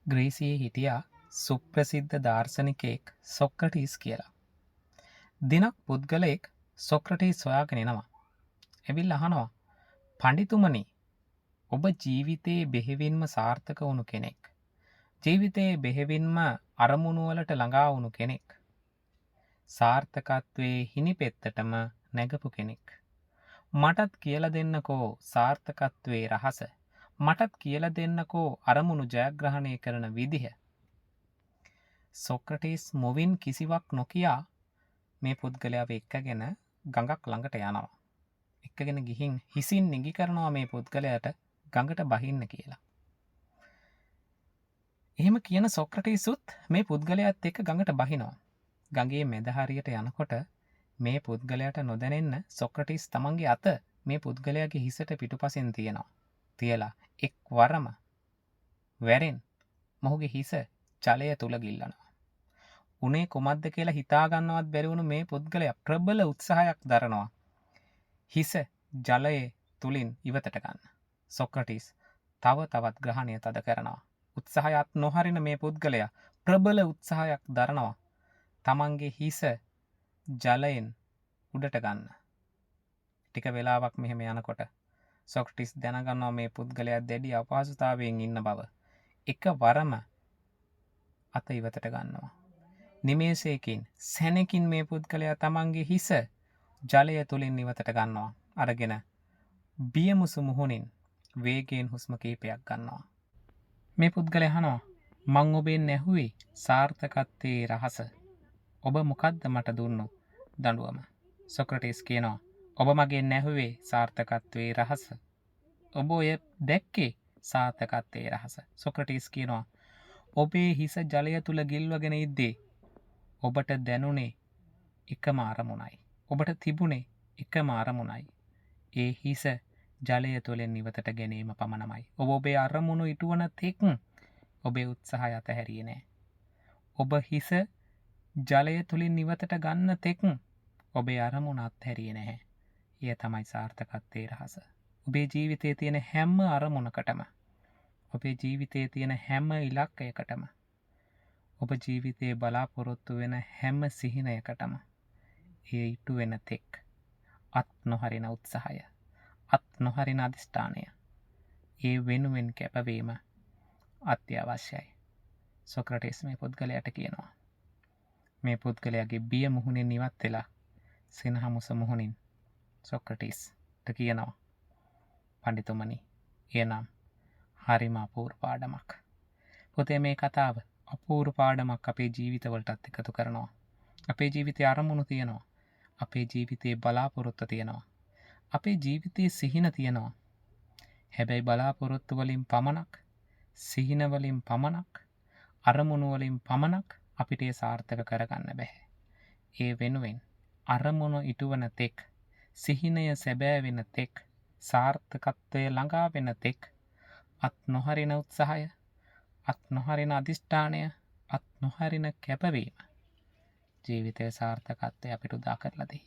ග්‍රීසියේ හිටියා සුප්‍රසිද්ධ දාර්ශනිකයෙක් සොක්‍රටිස් කියලා. දිනක් පුද්ගලයෙක් සොක්‍රටිස් සොයාගෙන එනවා. ඇවිල්ලා අහනවා පඬිතුමනි ඔබ ජීවිතයේ බෙහෙවින්ම සාර්ථක වුණු කෙනෙක්. ජීවිතයේ බෙහෙවින්ම අරමුණු වලට ළඟා වුණු කෙනෙක්. සාර්ථකත්වයේ හිණිපෙත්තටම නැගපු කෙනෙක්. මටත් කියලා දෙන්නකෝ සාර්ථකත්වයේ රහස. මටත් කියලා දෙන්නකෝ අරමුණු ජයග්‍රහණය කරන විදිහ. සොක්‍රටිස් මුවින් කිසිවක් නොකියා මේ පුද්ගලයාව එක්කගෙන ගඟක් ළඟට යනවා. එක්කගෙන ගිහින් හිසින් නිගි කරනවා මේ පුද්ගලයාට ගඟට බහින්න කියලා. එහෙම කියන සොක්‍රටිසුත් මේ පුද්ගලයාත් එක්ක ගඟට බහිනවා. ගඟේ මැද හරියට යනකොට මේ පුද්ගලයාට නොදැනෙන්න සොක්‍රටිස් තමන්ගේ අත මේ පුද්ගලයාගේ හිසට පිටුපසින් තියනවා. තියලා එක් වරම වැරෙන් මොහුගේ හිස ජලය තුල ගිල්ලනවා. උනේ කුමක්ද කියලා හිතා ගන්නවත් බැරි වුණු මේ පුද්ගලයා ප්‍රබල උත්සාහයක් දරනවා. හිස ජලයේ තුලින් ඉවතට ගන්න. සොක්‍රටිස් තව තවත් ග්‍රහණය තද කරනවා. උත්සාහයත් නොහරින මේ පුද්ගලයා ප්‍රබල උත්සාහයක් දරනවා. තමන්ගේ හිස ජලයෙන් උඩට ගන්න. ටික වෙලාවක් මෙහෙම යනකොට සොක්‍රටිස් දැනගන්නවා මේ පුද්ගලයා දැඩි අපහසුතාවයෙන් ඉන්න බව. එකවරම අත ඉවතට ගන්නවා. නිමේෂයකින් සැනකින් මේ පුද්ගලයා තමන්ගේ හිස ජලය තුලින් ඉවතට ගන්නවා. අරගෙන බියමුසු මුහුණින් වේගයෙන් හුස්ම කීපයක් ගන්නවා. මේ පුද්ගලයා අහනවා මං ඔබෙන් ඇහුවේ සාර්ථකත්වයේ රහස. ඔබ මොකද්ද මට දුන්නු දඬුවම? සොක්‍රටිස් කියනවා ඔබ මගෙන් ඇහුවේ සාර්ථකත්වයේ රහස. ඔබ ඔය දැක්කේ සාර්ථකත්වයේ රහස. සොක්‍රටිස් කියනවා ඔබේ හිස ජලය තුල ගිල්වගෙන ඉද්දී ඔබට දැනුනේ එකම අරමුණයි. ඔබට තිබුණේ එකම අරමුණයි. ඒ හිස ජලය තුළින් ඉවතට ගැනීම පමණමයි. ඔබ ඔබේ අරමුණු ඉටුවන තෙක් ඔබේ උත්සාහය අතහැරියේ නැහැ. ඔබ හිස ජලය තුළින් ඉවතට ගන්න තෙක් ඔබේ අරමුණ අත්හැරියේ නැහැ. එය තමයි සාර්ථකත්වයේ රහස. ඔබේ ජීවිතයේ තියෙන හැම අරමුණකටම ඔබේ ජීවිතයේ තියෙන හැම ඉලක්කයකටම ඔබ ජීවිතයේ බලාපොරොත්තු වෙන හැම සිහිනයකටම ඒ ඉටු වෙන තෙක් අත් නොහරින උත්සාහය, අත් නොහරින අධිෂ්ඨානය, ඒ වෙනුවෙන් කැපවීම අත්‍යවශ්‍යයි. සොක්‍රටිස් මේ පුද්ගලයාට කියනවා. මේ පුද්ගලයාගේ බිය මුහුණින් ඉවත් වෙලා සිනහමුස මුහුණින් සොක්‍රටිස්ට කියනවා පඬිතුමනි එනම් හරිම අපූර්ව පාඩමක්. පොතේ මේ කතාව අපූර්ව පාඩමක් අපේ ජීවිතවලටත් එකතු කරනවා. අපේ ජීවිතයේ අරමුණු තියෙනවා. අපේ ජීවිතයේ බලාපොරොත්තු තියෙනවා. අපේ ජීවිතයේ සිහින තියෙනවා. හැබැයි බලාපොරොත්තු වලින් පමණක්, සිහින වලින් පමණක්, අරමුණු වලින් පමණක් අපිට ඒ සාර්ථක කරගන්න බෑ. ඒ වෙනුවෙන් අරමුණු ඉටුවන තෙක්, සිහිනය සැබෑ වෙන තෙක්, සාර්ථකත්වයේ ළඟා වෙන තෙක් අත් නොහරින උත්සාහය, අත් නොහරින අධිෂ්ඨානය, අත් නොහරින කැපවීම ජීවිතයේ සාර්ථකත්වය අපිට උදා කරලා දෙයි.